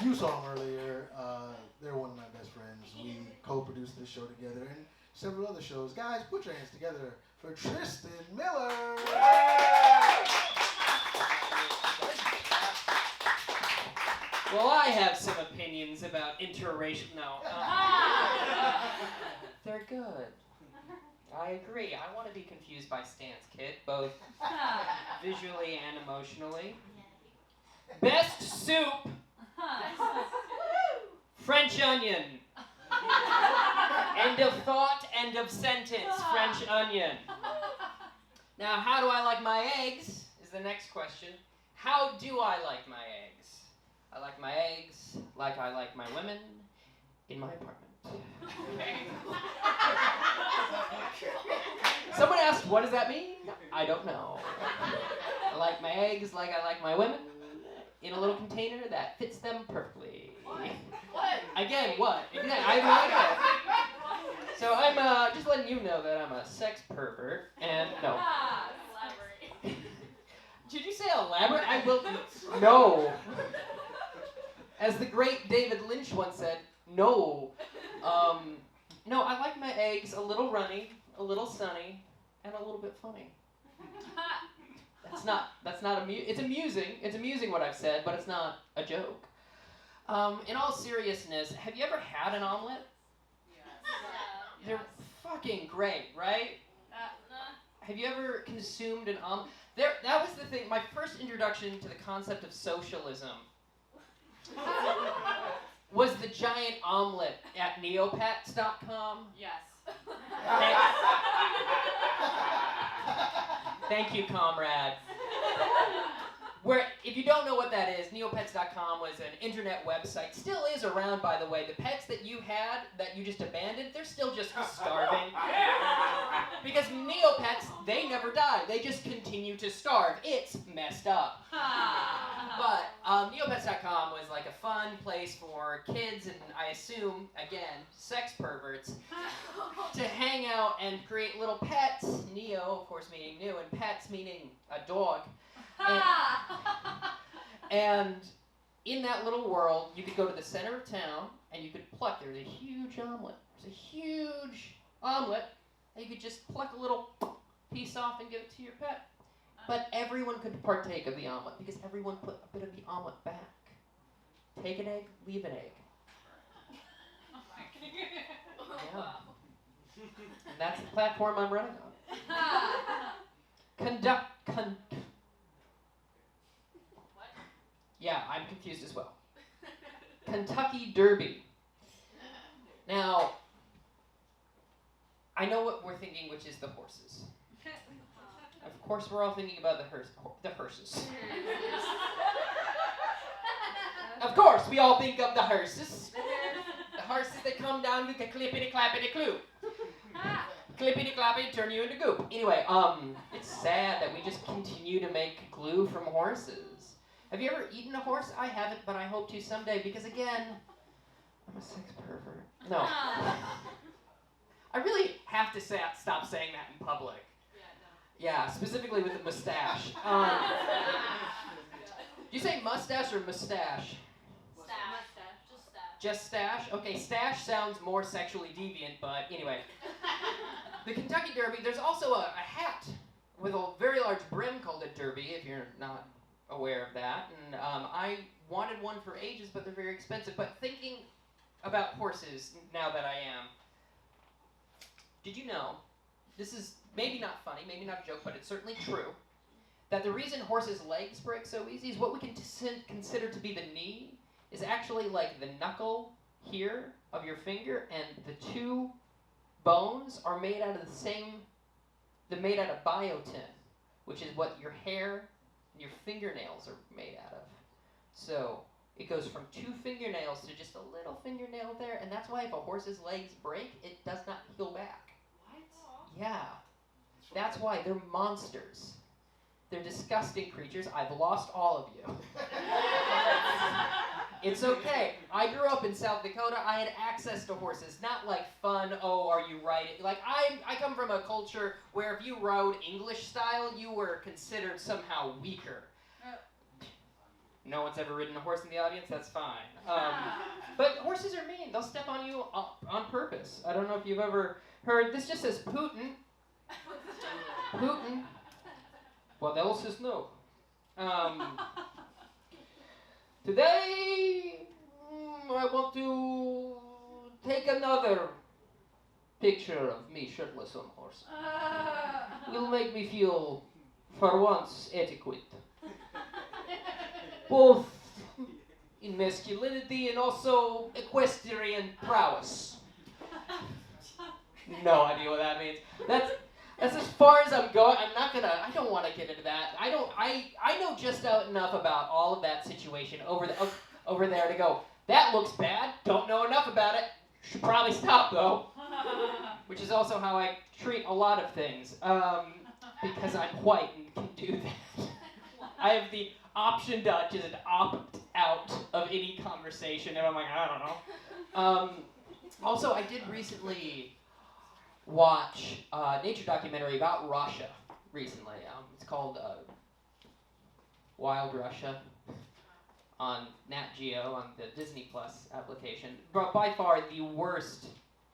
you saw them earlier. They're one of my best friends. We co-produced this show together and several other shows. Guys, put your hands together for Tristan Miller. Well, I have some opinions about interracial. No. They're good. I agree. I want to be confused by Stan's Kit, both visually and emotionally. Best soup. French onion. End of thought, end of sentence. French onion. Now, how do I like my eggs is the next question. How do I like my eggs? I like my eggs like I like my women in my apartment. Someone asked, what does that mean? I don't know. I like my eggs like I like my women in a little container that fits them perfectly. What? Again, what? Again, I have no idea. So I'm just letting you know that I'm a sex pervert, and no. Elaborate. Did you say elaborate? I will. No. As the great David Lynch once said, no. No, I like my eggs a little runny, a little sunny, and a little bit funny. That's not it's amusing. It's amusing what I've said, but it's not a joke. In all seriousness, have you ever had an omelet? Yes. They're fucking great, right? Have you ever consumed an omelet? That was the thing, my first introduction to the concept of socialism was the giant omelet at neopets.com. Yes. Thank you, comrade. Where, if you don't know what that is, neopets.com was an internet website. Still is around, by the way. The pets that you had, that you just abandoned, they're still just starving. Because Neopets, they never die. They just continue to starve. It's messed up. But Neopets.com was like a fun place for kids and, I assume, again, sex perverts, to hang out and create little pets. Neo, of course, meaning new, and pets meaning a dog. And in that little world, you could go to the center of town and you could pluck. There's a huge omelet. There's a huge omelet. And you could just pluck a little piece off and give it to your pet. But everyone could partake of the omelet because everyone put a bit of the omelet back. Take an egg, leave an egg. Yeah. And that's the platform I'm running on. Yeah, I'm confused as well. Kentucky Derby. Now, I know what we're thinking, which is the horses. Of course, we're all thinking about the hearses. Of course, we all think of the hearses. The hearses that come down with a clippity-clappity-cloo. Clippity-clappity, turn you into goop. Anyway, it's sad that we just continue to make glue from horses. Have you ever eaten a horse? I haven't, but I hope to someday because, again, I'm a sex pervert. No. I really have to stop saying that in public. Yeah, specifically with the mustache. Do you say mustache or mustache? Just stash? Okay, stash sounds more sexually deviant, but anyway. The Kentucky Derby, there's also a hat with a very large brim called a derby, if you're not aware of that. And I wanted one for ages, but they're very expensive. But thinking about horses now that I am, did you know, this is maybe not funny, maybe not a joke, but it's certainly true, that the reason horses' legs break so easy is what we can consider to be the knee is actually like the knuckle here of your finger, and the two bones are made out of the same, they're made out of biotin, which is what your hair and your fingernails are made out of. So it goes from two fingernails to just a little fingernail there, and that's why if a horse's legs break, it does not heal back. What? Yeah. That's why they're monsters. They're disgusting creatures. I've lost all of you. It's okay. I grew up in South Dakota. I had access to horses. Not like fun, oh, are you riding? Like, I come from a culture where if you rode English style, you were considered somehow weaker. No one's ever ridden a horse in the audience. That's fine. But horses are mean. They'll step on you on purpose. I don't know if you've ever heard. This just says Putin. Putin. What else is no? Today, I want to take another picture of me shirtless on a horse. Will make me feel, for once, adequate. Both in masculinity and also equestrian prowess. No idea what that means. That's as far as I'm going. I don't want to get into that. I know just enough about all of that situation over there to go, that looks bad. Don't know enough about it. Should probably stop though. Which is also how I treat a lot of things. Because I'm white and can do that. I have the option to just opt out of any conversation, and I'm like, I don't know. Also, I did recently watch a nature documentary about Russia recently. It's called Wild Russia on Nat Geo on the Disney Plus application. But by far the worst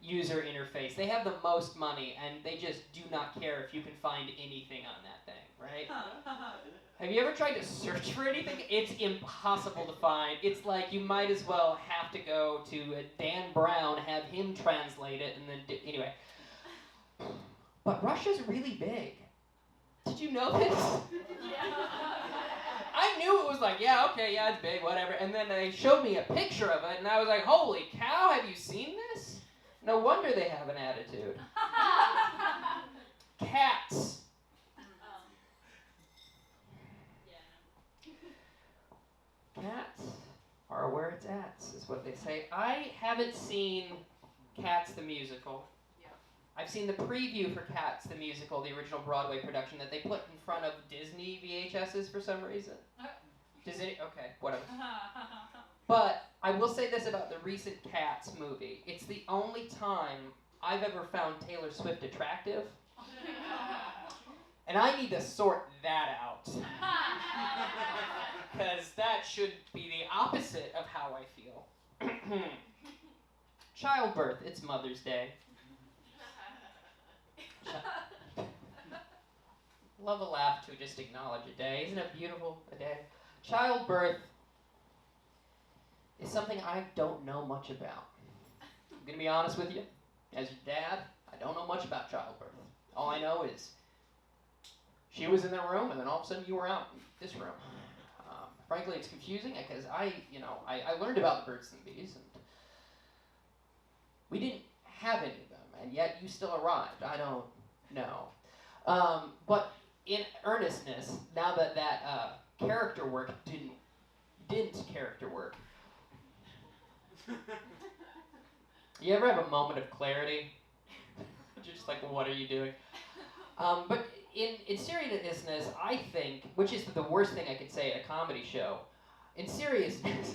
user interface. They have the most money, and they just do not care if you can find anything on that thing, right? Have you ever tried to search for anything? It's impossible to find. It's like you might as well have to go to Dan Brown, have him translate it, and then anyway. But Russia's really big. Did you know this? I knew it was like, yeah, okay, yeah, it's big, whatever. And then they showed me a picture of it, and I was like, holy cow, have you seen this? No wonder they have an attitude. Cats. Cats are where it's at, is what they say. I haven't seen Cats the musical. I've seen the preview for Cats the musical, the original Broadway production that they put in front of Disney VHSs for some reason. Okay, whatever. But I will say this about the recent Cats movie. It's the only time I've ever found Taylor Swift attractive. And I need to sort that out. Because that should be the opposite of how I feel. Childbirth, it's Mother's Day. Love a laugh to just acknowledge a day. Isn't it beautiful, a day? Childbirth is something I don't know much about. I'm going to be honest with you. As your dad, I don't know much about childbirth. All I know is she was in that room, and then all of a sudden you were out in this room. Frankly, it's confusing because I learned about the birds and bees, and we didn't have any of them, and yet you still arrived. I don't know. But in earnestness, now that character work didn't character work. You ever have a moment of clarity? You're just like, what are you doing? But in seriousness, I think, which is the worst thing I could say at a comedy show, in seriousness,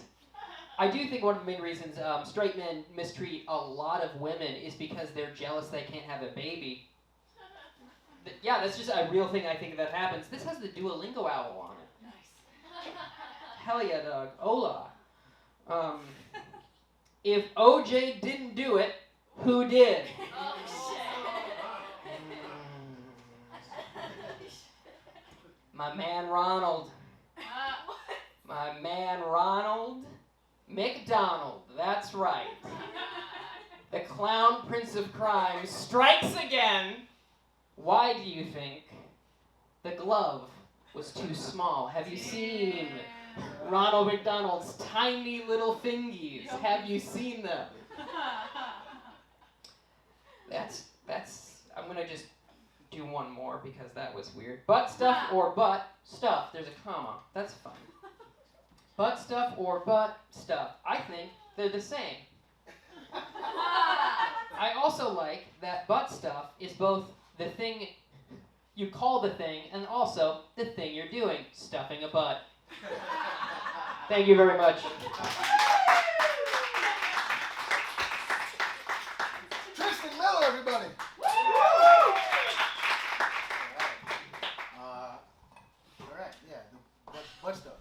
I do think one of the main reasons straight men mistreat a lot of women is because they're jealous they can't have a baby. Yeah, that's just a real thing I think that happens. This has the Duolingo owl on it. Nice. Hell yeah, dog. Hola. If OJ didn't do it, who did? Oh, shit. My man Ronald. What? My man Ronald McDonald. That's right. The clown prince of crime strikes again. Why do you think the glove was too small? Have you seen Ronald McDonald's tiny little fingies? Have you seen them? I'm gonna just do one more because that was weird. Butt stuff or butt stuff. There's a comma. That's fine. Butt stuff or butt stuff. I think they're the same. I also like that butt stuff is both the thing you call the thing and also the thing you're doing, stuffing a butt. Thank you very much. Tristan Miller, everybody. All right, yeah, the butt stuff.